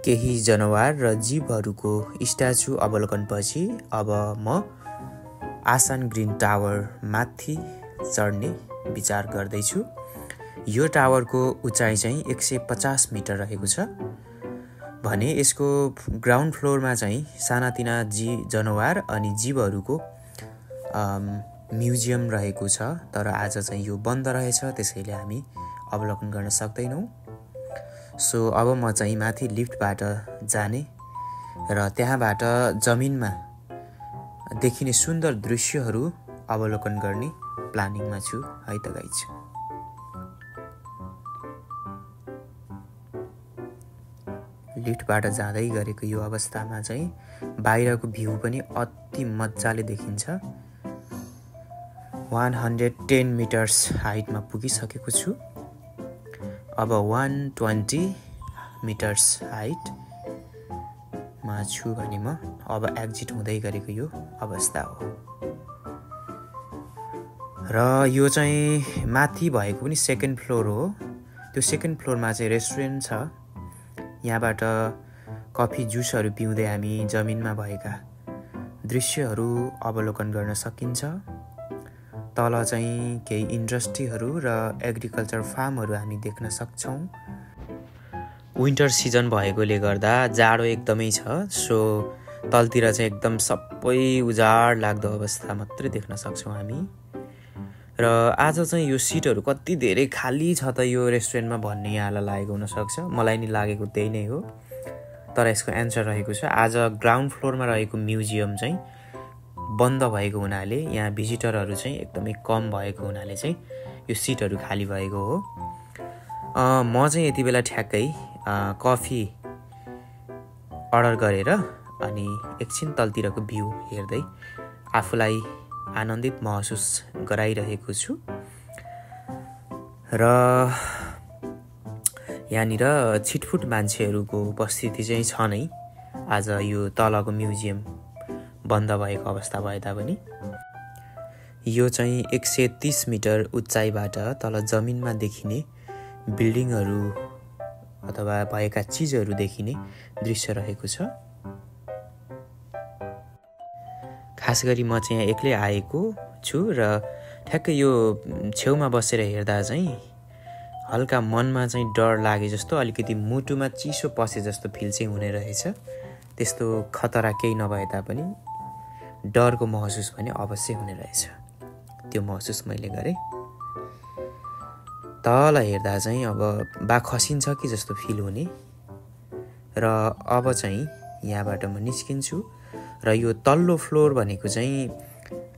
केही जनावर र जीवहरूको स्ट्याचु अवलोकनपछि अब म आसान ग्रीन टावर माथि चढ्ने विचार गर्दैछु। यो टावरको उचाइ चाहिँ 150 मिटर रहेको छ भने यसको ग्राउन्ड फ्लोरमा चाहिँ सानातिना जनावर अनि जीवहरूको म्युजियम रहेको छ। तर आज चाहिँ यो बन्द रहेछ, त्यसैले हामी अवलोकन गर्न सक्दैनौँ। सो अब म चाहिँ माथि लिफ्टबाट जाने र त्यहाँबाट जमिनमा देखिने सुन्दर दृश्यहरू अवलोकन गर्ने प्लानिङमा छु है त गाइज। लिफ्टबाट जाँदै गरेको यो अवस्थामा चाहिँ बाहिरको भ्यू पनि अति मजाले देखिन्छ। 110 मिटर्स हाइटमा पुगिसकेको छु। अब 120 मिटर्स हाइटमा छु भने म अब एक्जिट हुँदै गरेको यो अवस्था हो। र यो चाहिँ माथि भएको पनि सेकेन्ड फ्लोर हो। त्यो सेकेन्ड फ्लोरमा चाहिँ रेस्टुरेन्ट छ। यहाँबाट कफी जुसहरू पिउँदै हामी जमिनमा भएका दृश्यहरू अवलोकन गर्न सकिन्छ। तल चाहिँ केही इन्डस्ट्रीहरू र एग्रिकल्चर फार्महरू हामी देख्न सक्छौँ। विन्टर सिजन भएकोले गर्दा जाडो एकदमै छ। सो तलतिर चाहिँ एकदम सबै उजाड लाग्दो अवस्था मात्रै देख्न सक्छौँ हामी। र आज चाहिँ यो सिटहरू कति धेरै खाली छ त यो रेस्टुरेन्टमा भन्ने यहाँलाई लागेको हुनसक्छ। मलाई नि लागेको त्यही नै हो। तर यसको एन्सर रहेको छ आज ग्राउन्ड फ्लोरमा रहेको म्युजियम चाहिँ बन्द भएको हुनाले, यहाँ भिजिटरहरू चाहिँ एकदमै कम भएको हुनाले चाहिँ यो सिटहरू खाली भएको हो। म चाहिँ यति बेला ठ्याक्कै कफी अर्डर गरेर अनि एकछिन तलतिरको भ्यू हेर्दै आफूलाई आनन्दित महसुस गराइरहेको छु। र यहाँनिर छिटफुट मान्छेहरूको उपस्थिति चाहिँ छ नै आज यो तलको म्युजियम बन्द भएको अवस्था भए तापनि। यो चाहिँ 130 मिटर उचाइबाट तल जमिनमा देखिने बिल्डिङहरू अथवा भएका चिजहरू देखिने दृश्य रहेको छ। खास गरी म चाहिँ यहाँ एक्लै आएको छु र ठ्याक्कै यो छेउमा बसेर हेर्दा चाहिँ हल्का मनमा चाहिँ डर लागे जस्तो, अलिकति मुटुमा चिसो पसे जस्तो फिल चाहिँ हुने रहेछ। त्यस्तो खतरा केही नभए तापनि डरको महसुस पनि अवश्य हुने रहेछ। त्यो महसुस मैले गरेँ। तल हेर्दा चाहिँ अब बा खसिन्छ कि जस्तो फिल हुने। र अब चाहिँ यहाँबाट म निस्किन्छु र यो तल्लो फ्लोर भनेको चाहिँ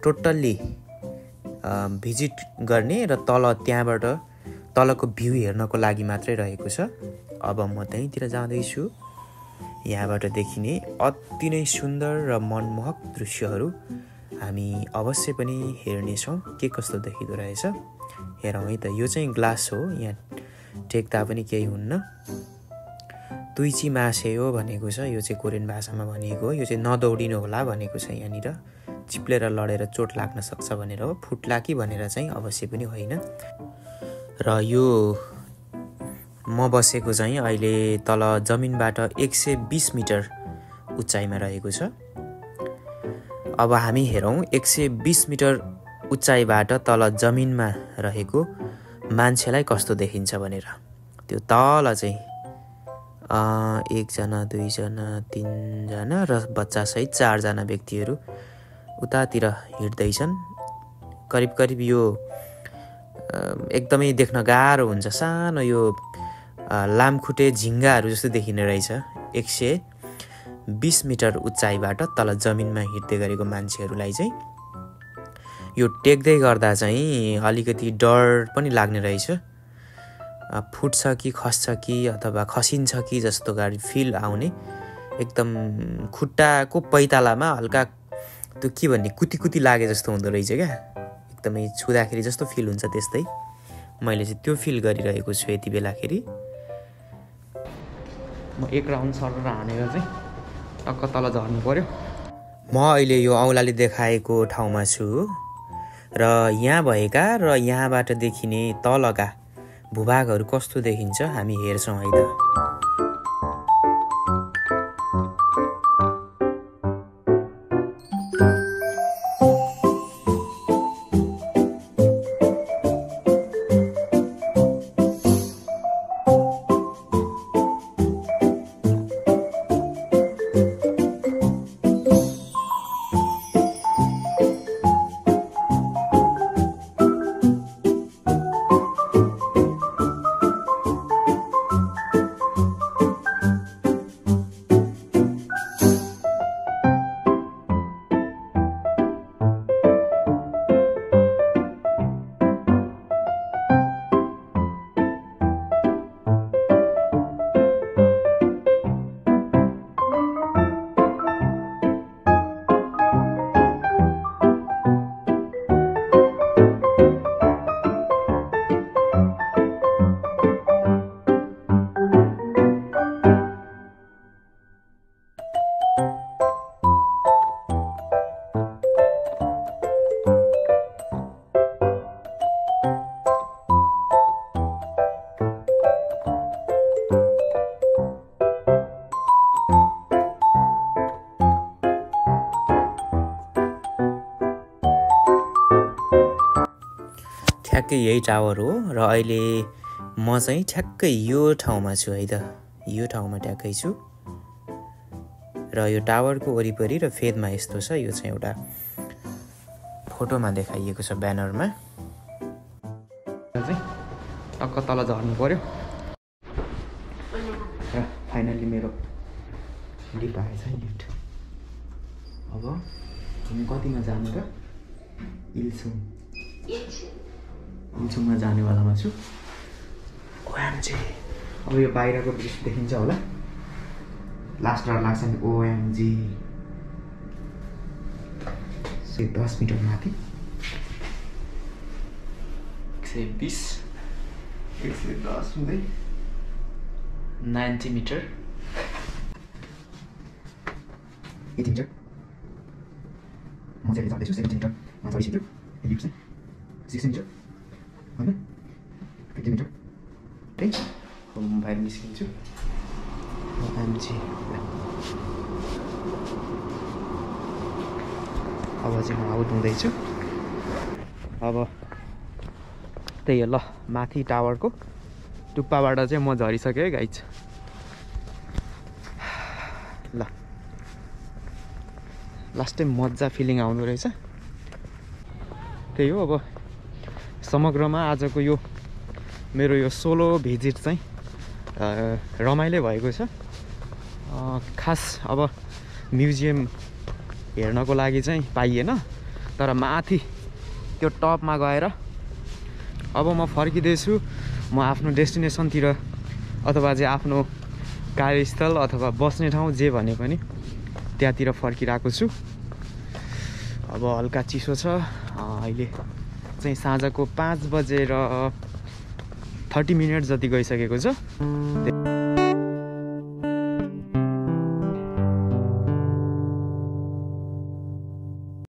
टोटल्ली भिजिट गर्ने र त्यहाँबाट तलको भ्यू हेर्नको लागि मात्रै रहेको छ। अब म त्यहीँतिर जाँदैछु। यहाँबाट देखिने अति नै सुन्दर र मनमोहक दृश्यहरू हामी अवश्य पनि हेर्नेछौँ। के कस्तो देखिँदो रहेछ हेरौँ है त। यो चाहिँ ग्लास हो, यहाँ टेक्दा पनि केही हुन्न। तुइची मासे हो भनेको छ। यो चाहिँ कोरियन भाषामा भनिएको हो। यो चाहिँ नदौडिनु होला भनेको छ। यहाँनिर चिप्लेर लडेर चोट लाग्न सक्छ भनेर हो। फुट्ला कि भनेर चाहिँ अवश्य पनि होइन। र यो म बसेको चाहिँ अहिले तल जमिनबाट 120 मिटर उचाइमा रहेको छ। अब हामी हेरौँ 120 मिटर उचाइबाट तल जमिनमा रहेको मान्छेलाई कस्तो देखिन्छ भनेर। त्यो तल चाहिँ 1 जना 2 जना 3 जना र बच्चासहित 4 जना व्यक्तिहरू उतातिर हिँड्दैछन्। करिब करिब यो एकदमै देख्न गाह्रो हुन्छ। सानो यो लामखुट्टे झिङ्गाहरू जस्तो देखिने रहेछ। 120 मिटर उचाइबाट तल जमिनमा हिँड्दै गरेको मान्छेहरूलाई चाहिँ यो टेक्दै गर्दा चाहिँ अलिकति डर पनि लाग्ने रहेछ। फुट्छ कि खस्छ कि अथवा खसिन्छ कि जस्तो गरी फिल आउने। एकदम खुट्टाको पैतालामा हल्का त्यो के भन्ने कुती लागे जस्तो हुँदो रहेछ क्या। एकदमै छुँदाखेरि जस्तो फिल हुन्छ त्यस्तै। मैले चाहिँ त्यो फिल गरिरहेको छु यति बेलाखेरि। म एक राउन्ड सरेर हानेर चाहिँ टक्क तल झर्नु पर्यो। म अहिले यो औँलाले देखाएको ठाउँमा छु र यहाँ भएका र यहाँबाट देखिने तलका भूभागहरू कस्तो देखिन्छ हामी हेर्छौँ है त। ठ्याक्कै यही टावर हो र अहिले म चाहिँ ठ्याक्कै यो ठाउँमा छु है त। यो ठाउँमा ठ्याक्कै छु र यो टावरको वरिपरि र फेदमा यस्तो छ। यो चाहिँ एउटा फोटोमा देखाइएको छ ब्यानरमा। चाहिँ टक्क तल झर्नु पर्यो र फाइनली मेरो लिफ्ट आएछ लिफ्ट। अब हामी कतिमा जानु त? इल्सुङमा जानेवालामा छु। ओएमजी अब यो बाहिरको दृश्य देखिन्छ होला। लास्ट डर लाग्छ नि। ओएमजी 10 मिटर माथि 120 110 हुँदै 90 मिटर यति मिटर म चाहिँ चढ्दैछु। 70 मिटरमा चढिसक्यो। लिफ्ट चाहिँ 60 मिटर होइन 50 मिटर है। म बाहिर निस्किन्छु। ओएमजी अब चाहिँ म आउट हुँदैछु। अब त्यही हो ल, माथि टावरको टुप्पाबाट चाहिँ म झरिसकेँ है गाइज। ल लास्ट टाइम मजा फिलिङ आउँदो रहेछ। त्यही हो। अब समग्रमा आजको यो मेरो यो सोलो भिजिट चाहिँ रमाइलो भएको छ। खास अब म्युजियम हेर्नको लागि चाहिँ पाइएन, तर माथि त्यो टपमा गएर अब म फर्किँदैछु। म आफ्नो डेस्टिनेसनतिर अथवा चाहिँ आफ्नो कार्यस्थल अथवा बस्ने ठाउँ जे भने पनि त्यहाँतिर फर्किरहेको छु। अब हल्का चिसो छ। अहिले चाहिँ साँझको 5 बजेर 30 मिनट जति गइसकेको छ।